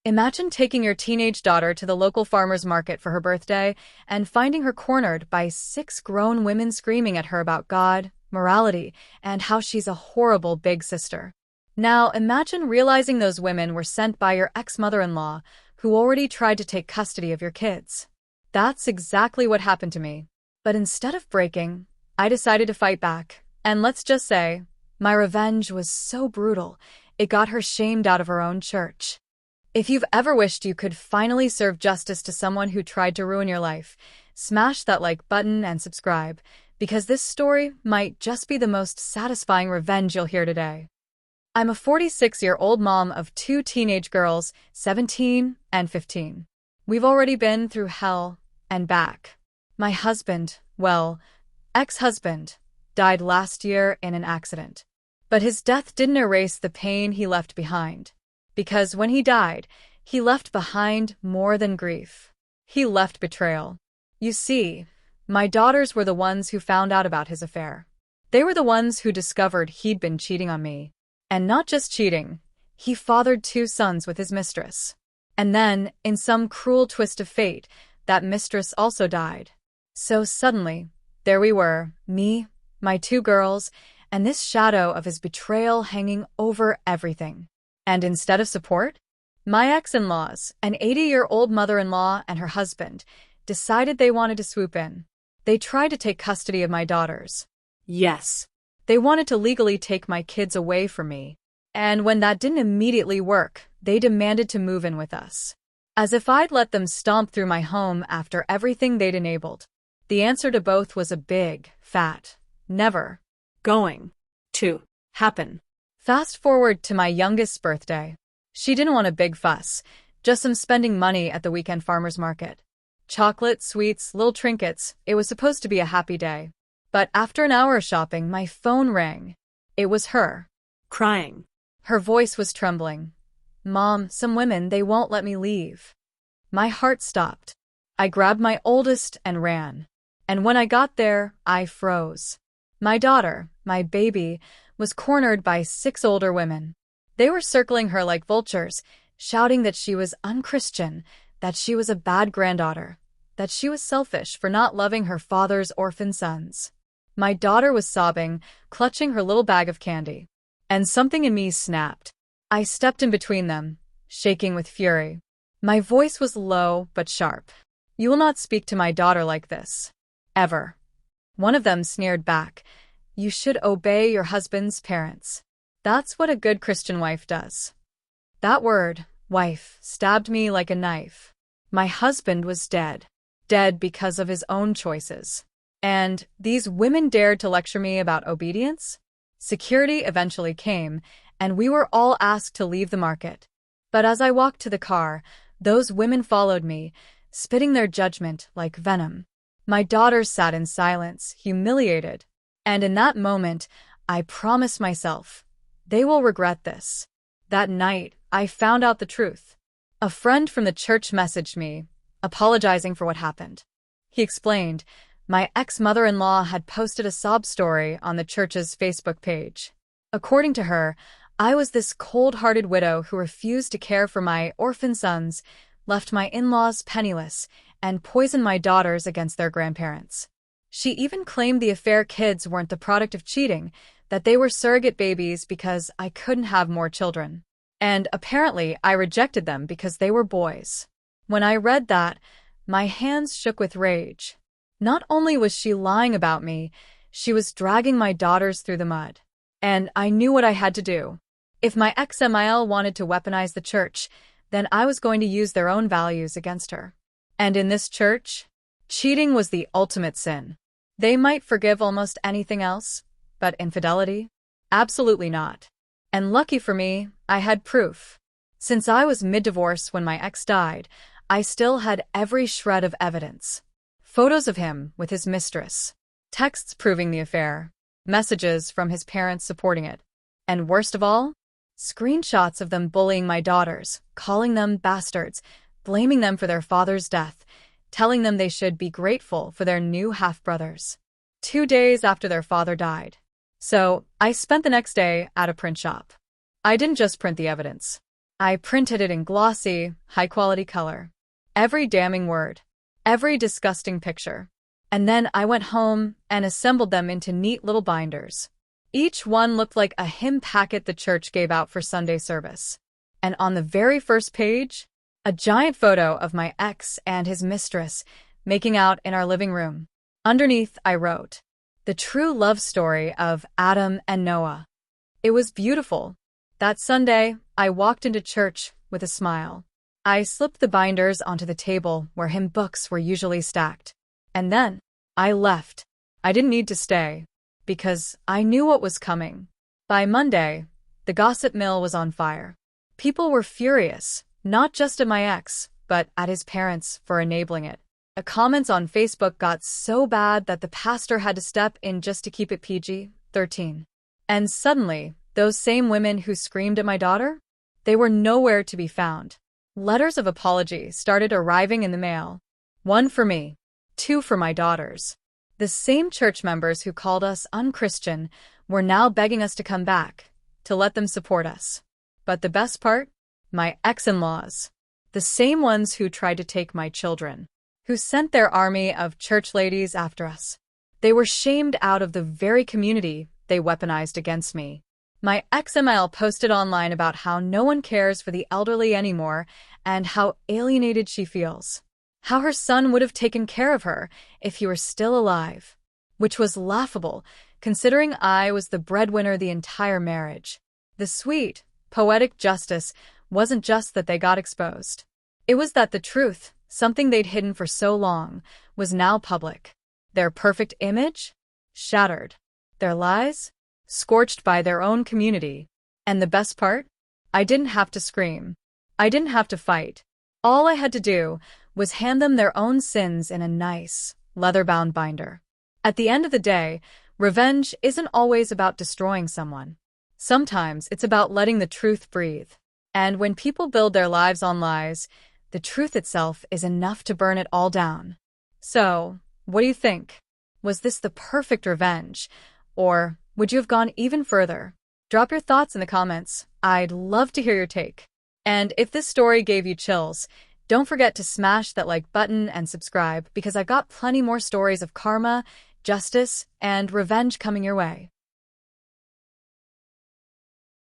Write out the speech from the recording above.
Imagine taking your teenage daughter to the local farmer's market for her birthday and finding her cornered by 6 grown women screaming at her about God, morality, and how she's a horrible big sister. Now, imagine realizing those women were sent by your ex-mother-in-law, who already tried to take custody of your kids. That's exactly what happened to me. But instead of breaking, I decided to fight back. And let's just say, my revenge was so brutal, it got her shamed out of her own church. If you've ever wished you could finally serve justice to someone who tried to ruin your life, smash that like button and subscribe, because this story might just be the most satisfying revenge you'll hear today. I'm a 46-year-old mom of 2 teenage girls, 17 and 15. We've already been through hell and back. My husband, well, ex-husband, died last year in an accident. But his death didn't erase the pain he left behind. Because when he died, he left behind more than grief. He left betrayal. You see, my daughters were the ones who found out about his affair. They were the ones who discovered he'd been cheating on me. And not just cheating, he fathered 2 sons with his mistress. And then, in some cruel twist of fate, that mistress also died. So suddenly, there we were, me, my 2 girls, and this shadow of his betrayal hanging over everything. And instead of support, my ex-in-laws, an 80-year-old mother-in-law and her husband, decided they wanted to swoop in. They tried to take custody of my daughters. Yes, they wanted to legally take my kids away from me. And when that didn't immediately work, they demanded to move in with us. As if I'd let them stomp through my home after everything they'd enabled. The answer to both was a big, fat, never going to happen. Fast forward to my youngest's birthday. She didn't want a big fuss, just some spending money at the weekend farmer's market. Chocolate, sweets, little trinkets, it was supposed to be a happy day. But after an hour of shopping, my phone rang. It was her. Crying. Her voice was trembling. Mom, some women, they won't let me leave. My heart stopped. I grabbed my oldest and ran. And when I got there, I froze. My daughter, my baby, was cornered by 6 older women. They were circling her like vultures, shouting that she was unchristian, that she was a bad granddaughter, that she was selfish for not loving her father's orphan sons. My daughter was sobbing, clutching her little bag of candy. And something in me snapped. I stepped in between them, shaking with fury. My voice was low but sharp. You will not speak to my daughter like this. Ever. One of them sneered back. You should obey your husband's parents. That's what a good Christian wife does. That word, wife, stabbed me like a knife. My husband was dead. Dead because of his own choices. And these women dared to lecture me about obedience? Security eventually came, and we were all asked to leave the market. But as I walked to the car, those women followed me, spitting their judgment like venom. My daughters sat in silence, humiliated. And in that moment, I promised myself, they will regret this. That night, I found out the truth. A friend from the church messaged me, apologizing for what happened. He explained, my ex-mother-in-law had posted a sob story on the church's Facebook page. According to her, I was this cold-hearted widow who refused to care for my orphan sons, left my in-laws penniless, and poisoned my daughters against their grandparents. She even claimed the affair kids weren't the product of cheating, that they were surrogate babies because I couldn't have more children. And apparently I rejected them because they were boys. When I read that, my hands shook with rage. Not only was she lying about me, she was dragging my daughters through the mud. And I knew what I had to do. If my ex-MIL wanted to weaponize the church, then I was going to use their own values against her. And in this church, cheating was the ultimate sin. They might forgive almost anything else, but infidelity? Absolutely not. And lucky for me, I had proof. Since I was mid-divorce when my ex died, I still had every shred of evidence. Photos of him with his mistress, texts proving the affair, messages from his parents supporting it, and worst of all, screenshots of them bullying my daughters, calling them bastards, blaming them for their father's death, telling them they should be grateful for their new half-brothers. 2 days after their father died. So, I spent the next day at a print shop. I didn't just print the evidence. I printed it in glossy, high-quality color. Every damning word. Every disgusting picture. And then I went home and assembled them into neat little binders. Each one looked like a hymn packet the church gave out for Sunday service. And on the very first page, a giant photo of my ex and his mistress making out in our living room. Underneath, I wrote, "The true love story of Adam and Noah." It was beautiful. That Sunday, I walked into church with a smile. I slipped the binders onto the table where hymn books were usually stacked. And then, I left. I didn't need to stay, because I knew what was coming. By Monday, the gossip mill was on fire. People were furious, not just at my ex, but at his parents for enabling it. The comments on Facebook got so bad that the pastor had to step in just to keep it PG-13. And suddenly, those same women who screamed at my daughter? They were nowhere to be found. Letters of apology started arriving in the mail. 1 for me, 2 for my daughters. The same church members who called us unchristian were now begging us to come back, to let them support us. But the best part? My ex-in-laws. The same ones who tried to take my children. Who sent their army of church ladies after us. They were shamed out of the very community they weaponized against me. My ex-ML posted online about how no one cares for the elderly anymore and how alienated she feels. How her son would have taken care of her if he were still alive. Which was laughable, considering I was the breadwinner the entire marriage. The sweet, poetic justice wasn't just that they got exposed. It was that the truth, something they'd hidden for so long, was now public. Their perfect image? Shattered. Their lies? Scorched by their own community. And the best part? I didn't have to scream. I didn't have to fight. All I had to do was hand them their own sins in a nice, leather-bound binder. At the end of the day, revenge isn't always about destroying someone. Sometimes it's about letting the truth breathe. And when people build their lives on lies, the truth itself is enough to burn it all down. So, what do you think? Was this the perfect revenge? Or would you have gone even further? Drop your thoughts in the comments. I'd love to hear your take. And if this story gave you chills, don't forget to smash that like button and subscribe because I've got plenty more stories of karma, justice, and revenge coming your way.